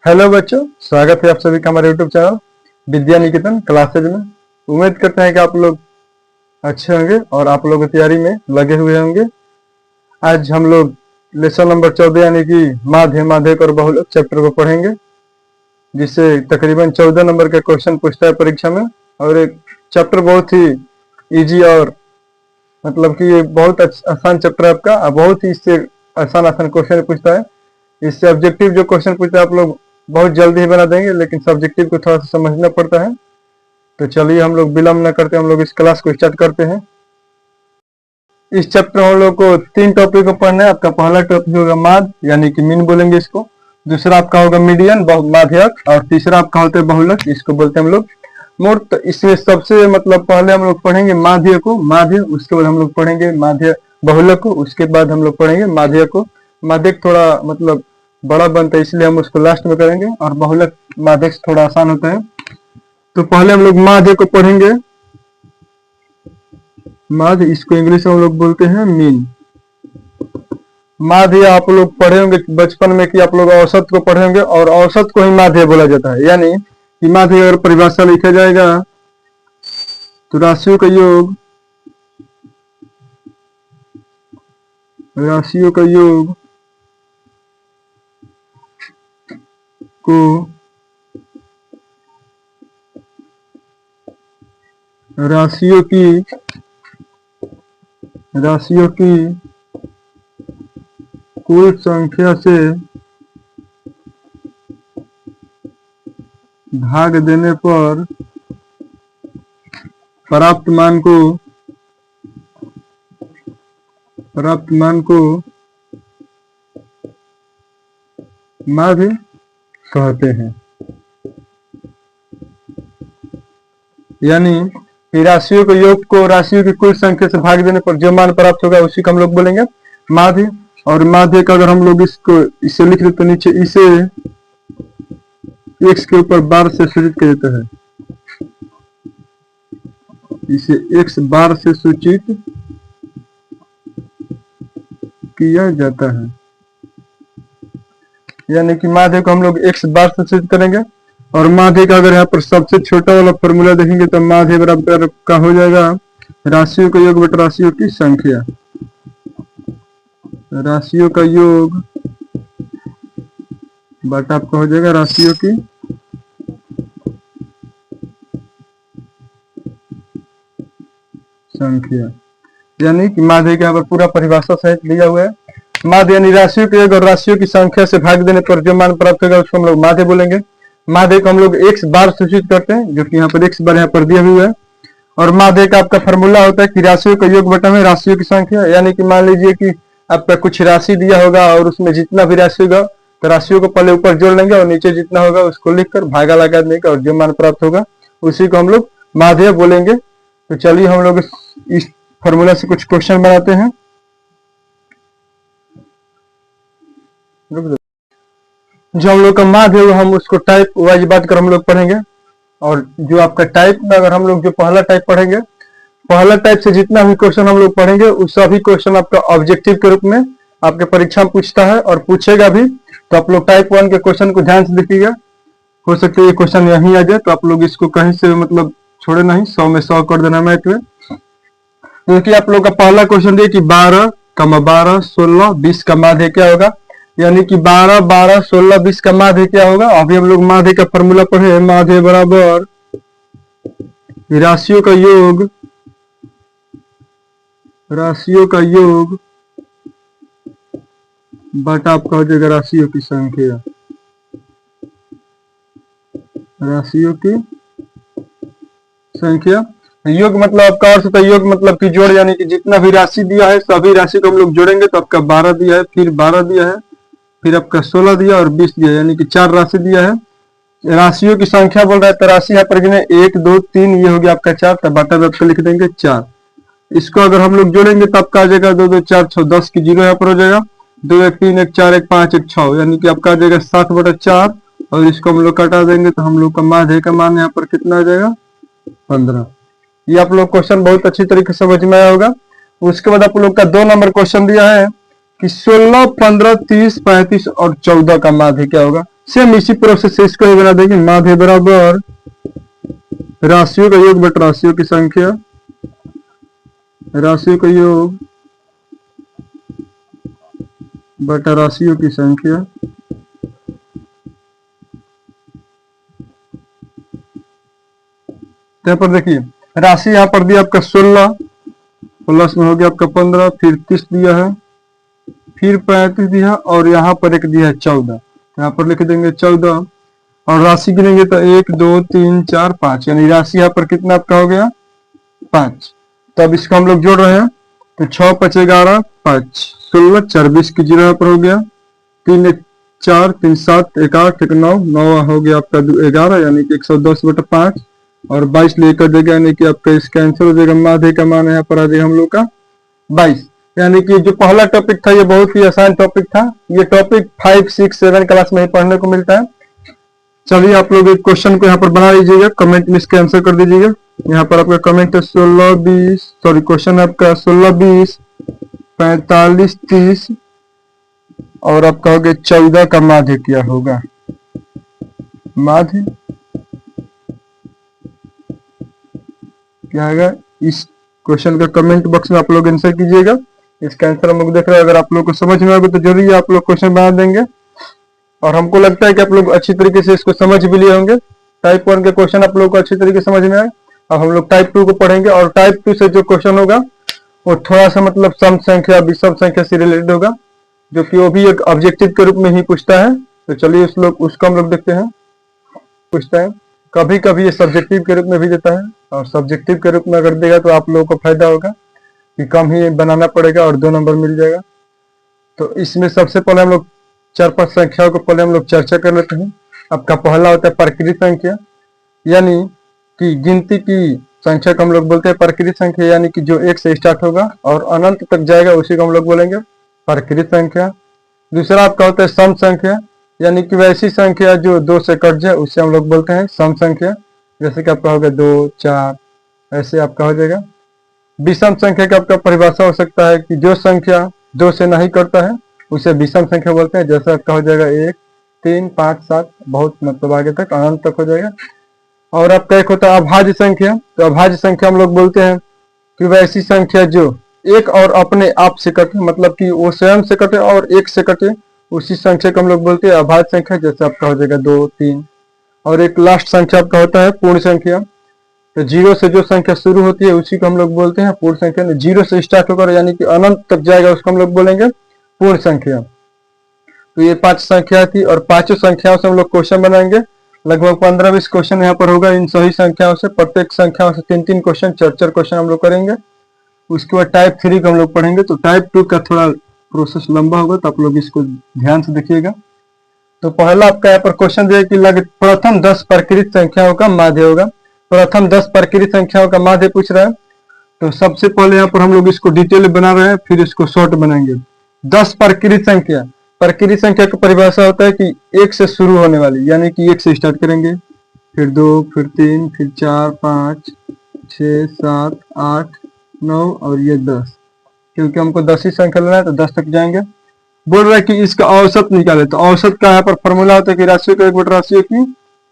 Hello बच्चों, स्वागत है आप सभी का हमारे YouTube channel Vidya Niketan classes में। उम्मीद करते हैं कि आप लोग अच्छे होंगे और आप लोग तैयारी में लगे हुए होंगे। आज हम लोग लेसन नंबर 14 यानी कि माध्य, माध्यक और बहुलक चैप्टर को पढ़ेंगे, जिससे तकरीबन 14 नंबर का क्वेश्चन पूछता है परीक्षा में। और एक चैप्टर बहुत ही इजी और मतलब कि ये बहुत आसान चैप्टर है आपका, बहुत ही इससे आसान आसान क्वेश्चन पूछता है। इससे ऑब्जेक्टिव जो क्वेश्चन पूछता है आप लोग बहुत जल्दी ही बना देंगे, लेकिन सब्जेक्टिव को थोड़ा सा समझना पड़ता है। तो चलिए हम लोग विलंब न करते, हम लोग इस क्लास को स्टार्ट करते हैं। इस चैप्टर में हम लोग को 3 टॉपिक को पढ़ना है। आपका पहला टॉपिक होगा माध्य यानी कि मीन बोलेंगे इसको, दूसरा आपका होगा मीडियन माध्यक, और तीसरा आपका होता है बहुलक, इसको बोलते हैं हम लोग मूर्त। तो इसमें सबसे मतलब पहले हम लोग पढ़ेंगे माध्य को, माध्य, उसके बाद हम लोग पढ़ेंगे माध्य बहुलक को, उसके बाद हम लोग पढ़ेंगे माध्य को। माध्यक थोड़ा मतलब बड़ा बनता है इसलिए हम उसको लास्ट में करेंगे, और बहुलक माध्यक से थोड़ा आसान होता है। तो पहले हम लोग माध्य को पढ़ेंगे। माध्य, इसको इंग्लिश में हम लोग बोलते हैं मीन। माध्य आप लोग पढ़े होंगे बचपन में कि आप लोग औसत को पढ़े होंगे, और औसत को ही माध्य बोला जाता है। यानी कि माध्य अगर परिभाषा लिखा जाएगा तो राशियों का योग, राशियों का योग को राशियों की कुल संख्या से भाग देने पर प्राप्त मान को माध्य कहते हैं। यानी कि राशियों के योग को राशियों की कुल संख्या से भाग देने पर जो मान प्राप्त होगा उसी को हम लोग बोलेंगे माध्य। और माध्य का अगर हम लोग इसे लिख देते तो नीचे इसे x के ऊपर बार से सूचित किया जाता है, इसे x बार से सूचित किया जाता है। यानी कि माध्य को हम लोग x बार से सूचित करेंगे। और माध्य का अगर यहाँ पर सबसे छोटा वाला फॉर्मूला देखेंगे तो माध्य बराबर का हो जाएगा राशियों का योग बटा राशियों की संख्या। राशियों का योग बटा आपका हो जाएगा राशियों की संख्या। यानी कि माध्य के यहाँ पर पूरा परिभाषा सहित दिया हुआ है। माध्य यानी राशियों के योग और राशियों की संख्या से भाग देने पर जो मान प्राप्त होगा उसको हम लोग माध्य बोलेंगे। माध्य को हम लोग x बार सूचित करते हैं, जो कि यहाँ पर x बार यहाँ पर दिया हुआ है। और माध्य का आपका फॉर्मूला होता है कि राशियों का योग बटा में राशियों की संख्या। यानी कि मान लीजिए कि आपका कुछ राशि दिया होगा और उसमें जितना भी राशि होगा तो राशियों को पहले ऊपर जोड़ लेंगे और नीचे जितना होगा उसको लिखकर भागा लगा देंगे, और जो मान प्राप्त होगा उसी को हम लोग माध्य बोलेंगे। तो चलिए हम लोग इस फॉर्मूला से कुछ क्वेश्चन बनाते हैं। जो हम लोग का माध्य है हम उसको टाइप वाइज बात कर हम लोग पढ़ेंगे। और जो आपका टाइप में अगर हम लोग जो पहला टाइप पढ़ेंगे, पहला टाइप से जितना भी क्वेश्चन हम लोग पढ़ेंगे उस सभी क्वेश्चन आपका ऑब्जेक्टिव के रूप में आपके परीक्षा में पूछता है और पूछेगा भी। तो आप लोग टाइप 1 के क्वेश्चन को ध्यान से देखिएगा, हो सकता है ये क्वेश्चन यहीं आ जाए, तो आप लोग इसको कहीं से मतलब छोड़े नहीं, 100 में 100 कर देना मैथ में। क्योंकि आप लोग का पहला क्वेश्चन दिया कि 12, 12, 16, 20 का माध्य क्या होगा। यानी कि 12, 12, 16, 20 का माध्य क्या होगा। अभी हम लोग माध्य का फॉर्मूला पढ़े, माध्य बराबर राशियों का योग, राशियों का योग बटा आपका हो जाएगा राशियों की संख्या। राशियों की संख्या, योग मतलब आपका अर्थ होता है योग मतलब कि जोड़, यानी कि जितना भी राशि दिया है सभी राशि को हम लोग जोड़ेंगे। तो आपका 12 दिया है, फिर 12 दिया है, फिर आपका 16 दिया और 20 दिया, यानी कि 4 राशि दिया है। राशियों की संख्या बोल रहा है तो राशि यहाँ पर 1, 2, 3, ये हो गया आपका 4, तो बटा आपका लिख देंगे 4। इसको अगर हम लोग जोड़ेंगे तो आपका आ जाएगा 2, 2, 4, 6, 10 की 0 यहाँ पर हो जाएगा, 2, 1, 3, 1, 4, 1, 5, 1, 6, यानी कि आपका आ जाएगा 7/4। और इसको हम लोग कटा देंगे तो हम लोग का माध्य का मान यहाँ पर कितना आ जाएगा 15। ये आप लोग क्वेश्चन बहुत अच्छी तरीके से समझ में आया होगा। उसके बाद आप लोग का 2 नंबर क्वेश्चन दिया है कि 16, 15, 30, 35 और 14 का माध्य क्या होगा। सेम इसी प्रोसेस से इसको ही बना देंगे। माध्य बराबर राशियों का योग बट राशियों की संख्या, राशियों का योग बटा राशियों की संख्या। यहाँ पर देखिए राशि यहाँ पर दिया आपका 16 प्लस में हो गया आपका 15, फिर 30 दिया है, फिर 35 दिया और यहाँ पर एक दिया है 14। यहाँ पर लिख देंगे 14 और राशि गिनेंगे तो 1 2 3 4 5, यानी राशि यहाँ पर कितना आपका हो गया 5। तो अब इसको हम लोग जोड़ रहे हैं तो 6 5 11 5 16 4 20 की 0 यहाँ पर हो गया, 3 1 4 3 7 1 8 1 9 9 हो गया आपका 11, यानी कि 110/5 और 22 लेकर देगा, यानी कि आपका इसका आंसर हो जाएगा। माध्य का मान यहाँ पर आ जाएगा हम लोग का 22। यानी कि जो पहला टॉपिक था ये बहुत ही आसान टॉपिक था। ये टॉपिक 5 6 7 क्लास में ही पढ़ने को मिलता है। चलिए आप लोग एक क्वेश्चन को यहाँ पर बना लीजिएगा, कमेंट में इसका आंसर कर दीजिएगा। यहाँ पर आपका कमेंट है 16 20, सॉरी क्वेश्चन है आपका 16 20 45 30 और आप कहोगे 14 का माध्य क्या होगा। माध्य क्या होगा, इस क्वेश्चन का कमेंट बॉक्स में आप लोग आंसर कीजिएगा। इसका आंसर हम लोग देख रहे हैं, अगर आप लोग को समझ में आएगा तो जरूर आप लोग क्वेश्चन बना देंगे और हमको लगता है कि आप लोग अच्छी तरीके से इसको समझ भी लिए होंगे। टाइप 1 के क्वेश्चन आप लोग को अच्छी तरीके से समझ में आए। अब हम लोग टाइप 2 को पढ़ेंगे और टाइप 2 से जो क्वेश्चन होगा वो थोड़ा सा मतलब सम संख्या विषम संख्या से रिलेटेड होगा, जो कि वो भी एक ऑब्जेक्टिव के रूप में ही पूछता है। तो चलिए उसको हम लोग देखते हैं। पूछता है कभी कभी ये सब्जेक्टिव के रूप में भी देता है और सब्जेक्टिव के रूप में अगर देगा तो आप लोगों को फायदा होगा कि कम ही बनाना पड़ेगा और 2 नंबर मिल जाएगा। तो इसमें सबसे पहले हम लोग 4-5 संख्याओं को पहले हम लोग चर्चा कर लेते हैं। आपका पहला होता है प्रकृत संख्या, यानी कि गिनती की संख्या को हम लोग बोलते हैं प्रकृत संख्या, यानी कि जो 1 से स्टार्ट होगा और अनंत तक जाएगा उसी को हम लोग बोलेंगे प्रकृत संख्या। दूसरा आपका होता है सम संख्या, यानी कि वैसी संख्या जो 2 से कट जाए उसे हम लोग बोलते हैं सम संख्या, जैसे कि आपका होगा 2 4 ऐसे आपका हो जाएगा। विषम संख्या का आपका परिभाषा हो सकता है कि जो संख्या 2 से नहीं कटता है उसे विषम संख्या बोलते हैं, जैसे आपका हो जाएगा 1 3 5 7 बहुत मतलब आगे तक अनंत तक हो जाएगा। और आपका एक होता है अभाज्य संख्या। तो अभाज्य संख्या हम लोग बोलते हैं कि वैसी संख्या जो एक और अपने आप से कटे, मतलब कि वो स्वयं से कटे और एक से कटे, उसी संख्या को हम लोग बोलते हैं अभाज्य संख्या, जैसे आपका हो जाएगा 2 3। और एक लास्ट संख्या आपका होता है पूर्ण संख्या। तो 0 से जो संख्या शुरू होती है उसी को हम लोग बोलते हैं पूर्ण संख्या। 0 से स्टार्ट होकर यानी कि अनंत तक जाएगा उसको हम लोग बोलेंगे पूर्ण संख्या। तो ये 5 संख्या थी और पांचों संख्याओं से हम लोग क्वेश्चन बनाएंगे। लगभग 15-20 क्वेश्चन यहाँ पर होगा इन सही संख्याओं से। प्रत्येक संख्याओं से 3-3 क्वेश्चन 4-4 क्वेश्चन हम लोग करेंगे। उसके बाद टाइप 3 को हम लोग पढ़ेंगे। तो टाइप 2 का थोड़ा प्रोसेस लंबा होगा, तो आप लोग इसको ध्यान से देखिएगा। तो पहला आपका यहाँ पर क्वेश्चन दिया कि प्रथम 10 प्रकृत संख्याओं का माध्य होगा। प्रथम 10 प्रकृत संख्याओं का माध्य पूछ रहा है। तो सबसे पहले यहाँ पर हम लोग इसको डिटेल बना रहे हैं, फिर इसको शॉर्ट बनाएंगे। 10 प्रकृत संख्या, प्रकृत संख्या की परिभाषा होता है कि 1 से शुरू होने वाली, यानी कि 1 से स्टार्ट करेंगे, फिर 2 फिर 3 फिर 4 5 6 7 8 9 और ये 10, क्योंकि हमको 10 ही संख्या लेना है तो 10 तक जाएंगे। बोल रहा है कि इसका औसत निकाले। तो औसत का यहाँ पर फॉर्मूला होता है कि राशियों का 1 राशियों की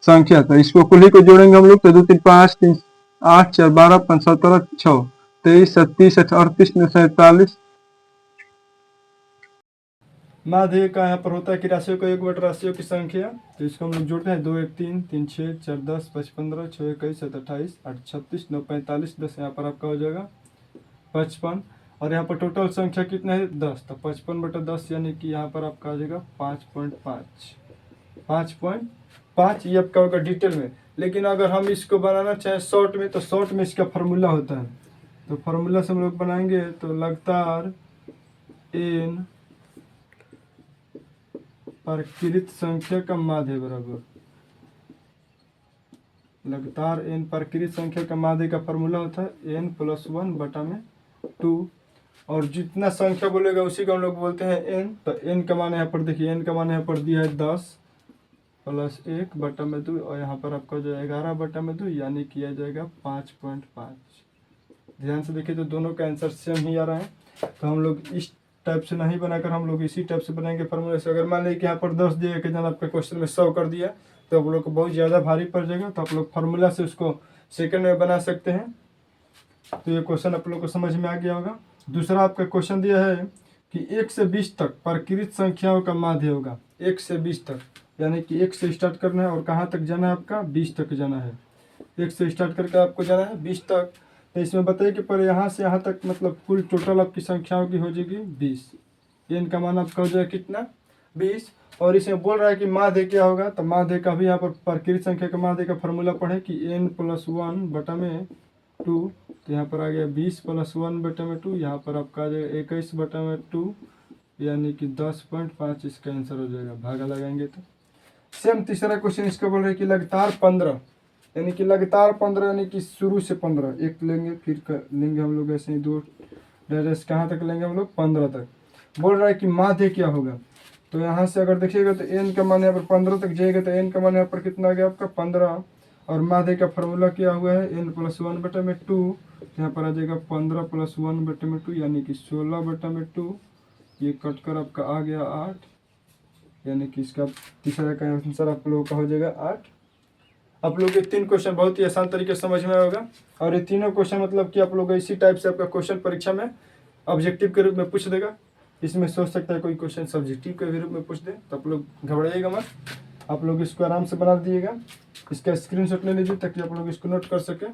संख्या। तो इसको कुल ही को जोड़ेंगे हम लोग। तो 2 3 5 3 8 4 12 5 17 6 23 37 38 47। माध्य का यहाँ पर होता है कि राशियों का 1 राशियों की संख्या। तो इसको हम लोग जोड़ते हैं 2 1 3 3 6 4 10 5 15 6 21 7 28 8 36 9 45 10, यहाँ पर आपका हो जाएगा 55। और यहाँ पर टोटल संख्या कितना है 10। तो 55/10 यानी कि यहाँ पर आपका आ जाएगा 5.5 5.5। ये आपका होगा डिटेल में। लेकिन अगर हम इसको बनाना चाहें शॉर्ट में, तो शॉर्ट में इसका फार्मूला होता है। तो फार्मूला से हम लोग बनाएंगे तो लगातार n प्रकृत संख्या का माध्य बराबर लगातार n प्रकृत संख्या का माध्य का फार्मूला होता है n + 1/2। और जितना संख्या बोलेगा उसी को हम लोग बोलते हैं n। तो n का मान यहाँ पर देखिए, n का मान यहाँ पर दिया है 10 + 1/2 और यहाँ पर आपका जो 11/2, यानी कि आ जाएगा 5.5। ध्यान से देखिए तो दोनों का आंसर सेम ही आ रहा है। तो हम लोग इस टाइप से नहीं बनाकर हम लोग इसी टाइप से बनाएंगे फॉर्मूले से। अगर मान लीजिए कि यहाँ पर 10 दिया कि जन आपके क्वेश्चन में 100 कर दिया तो आप लोग को बहुत ज़्यादा भारी पड़ जाएगा, तो आप लोग फार्मूला से उसको सेकंड में बना सकते हैं। तो ये क्वेश्चन आप लोग को समझ में आ गया होगा। दूसरा आपका क्वेश्चन दिया है कि 1 से 20 तक प्रकृत संख्याओं का माध्य होगा। 1 से 20 तक यानी कि 1 से स्टार्ट करना है और कहाँ तक जाना है आपका 20 तक जाना है। 1 से स्टार्ट करके आपको जाना है 20 तक। तो इसमें बताइए कि पर यहाँ से यहाँ तक मतलब कुल टोटल आपकी संख्याओं की हो जाएगी 20। इनका मान आपका हो जाएगा कितना 20। और इसमें बोल रहा है कि माध्य क्या होगा, तो माध्य का भी यहाँ पर प्रकृत संख्या का माध्य का फॉर्मूला पढ़े कि n+1/2। तो यहाँ पर आ गया 20 + 1/2। यहाँ पर आपका आ जाएगा 21/2 यानी कि 10.5 इसका आंसर हो जाएगा। भागा लगाएंगे तो सेम तीसरा क्वेश्चन इसका बोल रहे हैं कि लगातार 15 यानी कि लगातार 15 यानी कि शुरू से 15 एक लेंगे फिर लेंगे हम लोग ऐसे ही 2 डायरेक्ट कहाँ तक लेंगे हम लोग 15 तक। बोल रहा है कि माध्य क्या होगा, तो यहाँ से अगर देखिएगा तो n का मान यहाँ पर 15 तक जाएगा तो n का मान यहाँ पर कितना आ गया आपका 15। और माध्य का फॉर्मूला क्या हुआ है n+1/2। यहाँ पर आ जाएगा 15 + 1/2 यानी कि 16/2। ये कटकर आपका आ गया 8 यानी कि इसका तीसरा का आंसर आप लोगों का हो जाएगा 8। आप लोग ये 3 क्वेश्चन बहुत ही आसान तरीके से समझ में आएगा। और ये तीनों क्वेश्चन मतलब कि आप लोग इसी टाइप से आपका क्वेश्चन परीक्षा में ऑब्जेक्टिव के रूप में पूछ देगा। इसमें सोच सकता है कोई क्वेश्चन सब्जेक्टिव के रूप में पूछ दे, तो आप लोग घबराइएगा मत, आप लोग इसको आराम से बना दिएगा। इसका स्क्रीनशॉट ले लीजिए ताकि आप लोग इसको नोट कर सकें।